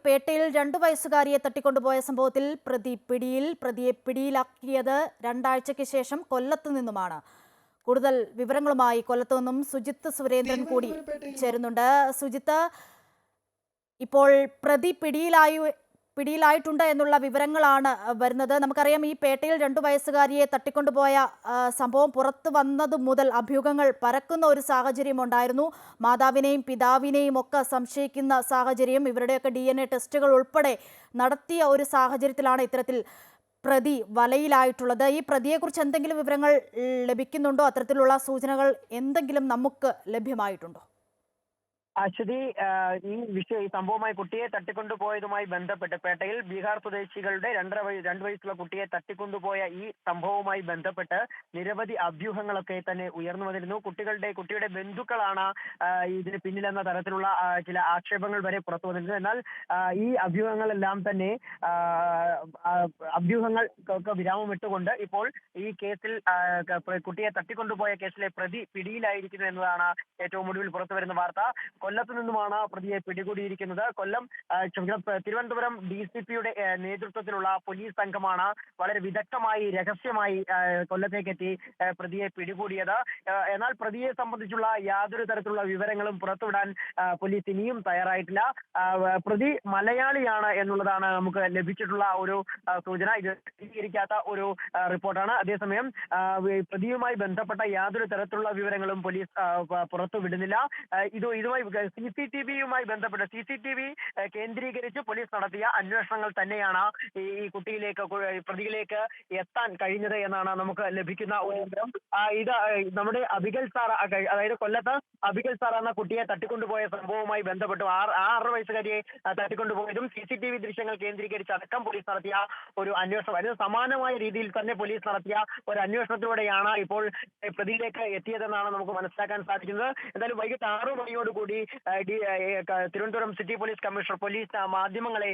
പേട്ടയിൽ 2 വയസ്സുകാരിയെ തട്ടിക്കൊണ്ടുപോയ സംഭവത്തിൽ പ്രതിയെ പിടിയിലാക്കിയത് 2 ആഴ്ചയ്ക്ക് ശേഷം കൊല്ലത്ത് നിന്നുമാണ്. കൂടുതൽ വിവരങ്ങളുമായി കൊല്ലത്ത് നിന്നും സുജിത്ത് സുരേന്ദ്രൻ കൂടി ചേരുന്നുണ്ട്. സുജിത്ത്, ഇപ്പോൾ പ്രതി പിടിയിലായിട്ടുണ്ട് എന്നുള്ള വിവരങ്ങളാണ് വരുന്നത്. നമുക്കറിയാം, ഈ പേട്ടയിൽ 2 വയസ്സുകാരിയെ തട്ടിക്കൊണ്ടുപോയ സംഭവം പുറത്തു വന്നത് മുതൽ അഭ്യൂഹങ്ങൾ പരക്കുന്ന ഒരു സാഹചര്യം ഉണ്ടായിരുന്നു. മാതാവിനെയും പിതാവിനെയും ഒക്കെ സംശയിക്കുന്ന സാഹചര്യം, ഇവരുടെയൊക്കെ DNA ടെസ്റ്റുകൾ ഉൾപ്പെടെ നടത്തിയ ഒരു സാഹചര്യത്തിലാണ് ഇത്തരത്തിൽ പ്രതി വലയിലായിട്ടുള്ളത്. ഈ പ്രതിയെക്കുറിച്ച് എന്തെങ്കിലും വിവരങ്ങൾ ലഭിക്കുന്നുണ്ടോ? അത്തരത്തിലുള്ള സൂചനകൾ എന്തെങ്കിലും നമുക്ക് ലഭ്യമായിട്ടുണ്ടോ? അശ്വതി, ഈ സംഭവവുമായി കുട്ടിയെ തട്ടിക്കൊണ്ടുപോയതുമായി ബന്ധപ്പെട്ട് പേട്ടയിൽ ബീഹാർ സ്വദേശികളുടെ 2 വയസ്സുള്ള കുട്ടിയെ തട്ടിക്കൊണ്ടുപോയ ഈ സംഭവവുമായി ബന്ധപ്പെട്ട് നിരവധി അഭ്യൂഹങ്ങളൊക്കെ തന്നെ ഉയർന്നു വന്നിരുന്നു. കുട്ടിയുടെ ബന്ധുക്കളാണ് ഇതിന് പിന്നിലെന്ന തരത്തിലുള്ള ചില ആക്ഷേപങ്ങൾ വരെ പുറത്തു വന്നിരുന്നു. എന്നാൽ ഈ അഭ്യൂഹങ്ങളെല്ലാം തന്നെ അഭ്യൂഹങ്ങൾക്ക് വിരാമം ഇട്ടുകൊണ്ട് ഇപ്പോൾ ഈ കേസിൽ കുട്ടിയെ തട്ടിക്കൊണ്ടുപോയ കേസിലെ പ്രതി പിടിയിലായിരിക്കുന്നു എന്നതാണ് ഏറ്റവും ഒടുവിൽ പുറത്തു വരുന്ന വാർത്ത. കൊല്ലത്ത് നിന്നുമാണ് പ്രതിയെ പിടികൂടിയിരിക്കുന്നത്. തിരുവനന്തപുരം DCPയുടെ നേതൃത്വത്തിലുള്ള പോലീസ് സംഘമാണ് വളരെ വിദഗ്ധമായി രഹസ്യമായി കൊല്ലത്തേക്ക് എത്തി പ്രതിയെ പിടികൂടിയത്. എന്നാൽ പ്രതിയെ സംബന്ധിച്ചുള്ള യാതൊരു തരത്തിലുള്ള വിവരങ്ങളും പുറത്തുവിടാൻ പോലീസ് ഇനിയും തയ്യാറായിട്ടില്ല. പ്രതി മലയാളിയാണ് എന്നുള്ളതാണ് നമുക്ക് ലഭിച്ചിട്ടുള്ള ഒരു സൂചന. ഇത് സ്ഥിരീകരിക്കാത്ത ഒരു റിപ്പോർട്ടാണ്. അതേസമയം പ്രതിയുമായി ബന്ധപ്പെട്ട യാതൊരു തരത്തിലുള്ള വിവരങ്ങളും പോലീസ് പുറത്തുവിടുന്നില്ല. ഇതുമായി CCTVയുമായി ബന്ധപ്പെട്ട് CCTV കേന്ദ്രീകരിച്ച് പോലീസ് നടത്തിയ അന്വേഷണങ്ങൾ തന്നെയാണ് ഈ പ്രതിയിലേക്ക് എത്താൻ കഴിഞ്ഞത് എന്നാണ് നമുക്ക് ലഭിക്കുന്ന ഒരു വിവരം. ഇത് നമ്മുടെ അബിഗൽ സാർ, അതായത് കൊല്ലത്ത് അബിഗൽ സാർ എന്ന കുട്ടിയെ തട്ടിക്കൊണ്ടുപോയ സംഭവവുമായി ബന്ധപ്പെട്ടു 6 വയസ്സുകാരിയെ തട്ടിക്കൊണ്ടുപോയതും CCTV ദൃശ്യങ്ങൾ കേന്ദ്രീകരിച്ച് അടക്കം പോലീസ് നടത്തിയ ഒരു അന്വേഷണം. അതിന് സമാനമായ രീതിയിൽ തന്നെ പോലീസ് നടത്തിയ ഒരു അന്വേഷണത്തിലൂടെയാണ് ഇപ്പോൾ പ്രതിയിലേക്ക് എത്തിയതെന്നാണ് നമുക്ക് മനസ്സിലാക്കാൻ സാധിക്കുന്നത്. എന്തായാലും വൈകിട്ട് 6 മണിയോടുകൂടി Thiruvananthapuram city police commissioner police മാധ്യമങ്ങളെ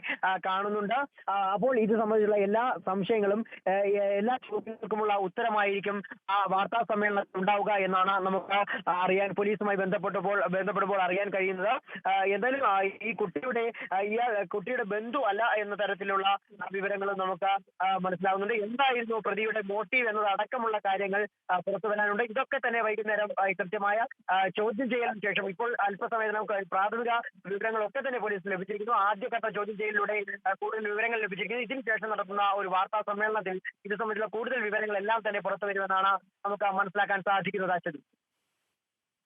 കാണുന്നുണ്ട്. അപ്പോൾ ഇത് സംബന്ധിച്ചുള്ള എല്ലാ സംശയങ്ങളും എല്ലാ ചോദ്യങ്ങൾക്കുമുള്ള ഉത്തരമായിരിക്കും ആ വാർത്താ സമ്മേളനത്തിൽ ഉണ്ടാവുക എന്നാണ് നമുക്ക് അറിയാൻ പോലീസുമായി ബന്ധപ്പെടുമ്പോൾ അറിയാൻ കഴിയുന്നത്. എന്തായാലും ഈ കുട്ടിയുടെ ബന്ധു അല്ല എന്ന തരത്തിലുള്ള വിവരങ്ങളും നമുക്ക് മനസ്സിലാവുന്നുണ്ട്. എന്തായിരുന്നു പ്രതിയുടെ മോട്ടീവ് എന്നത് അടക്കമുള്ള കാര്യങ്ങൾ പുറത്തു വരാനുണ്ട്. ഇതൊക്കെ തന്നെ വൈകുന്നേരം കൃത്യമായ ചോദ്യം ചെയ്യലിന് ശേഷം, ഇപ്പോൾ അല്പസമയത്ത് നമുക്ക് പ്രാഥമിക വിവരങ്ങളൊക്കെ തന്നെ പോലീസ് ലഭിച്ചിരിക്കുന്നു. ആദ്യഘട്ട ചോദ്യം ചെയ്യലിലൂടെ കൂടുതൽ വിവരങ്ങൾ ലഭിച്ചിരിക്കുന്നു. ഇതിനുശേഷം നടത്തുന്ന ഒരു വാർത്താ സമ്മേളനത്തിൽ ഇത് സംബന്ധിച്ചുള്ള കൂടുതൽ വിവരങ്ങളെല്ലാം തന്നെ പുറത്തു വരുമെന്നാണ് നമുക്ക് മനസ്സിലാക്കാൻ സാധിക്കുന്നത്. അശ്വതി,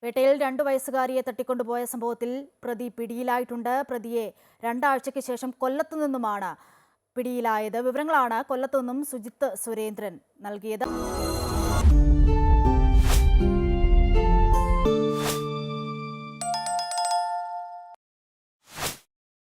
പേട്ടയിൽ 2 വയസ്സുകാരിയെ തട്ടിക്കൊണ്ടുപോയ സംഭവത്തിൽ പ്രതി പിടിയിലായിട്ടുണ്ട്. പ്രതിയെ 2 ആഴ്ചയ്ക്ക് ശേഷം കൊല്ലത്ത് നിന്നുമാണ് പിടിയിലായത്. വിവരങ്ങളാണ് കൊല്ലത്തു നിന്നും സുജിത്ത് സുരേന്ദ്രൻ നൽകിയത്.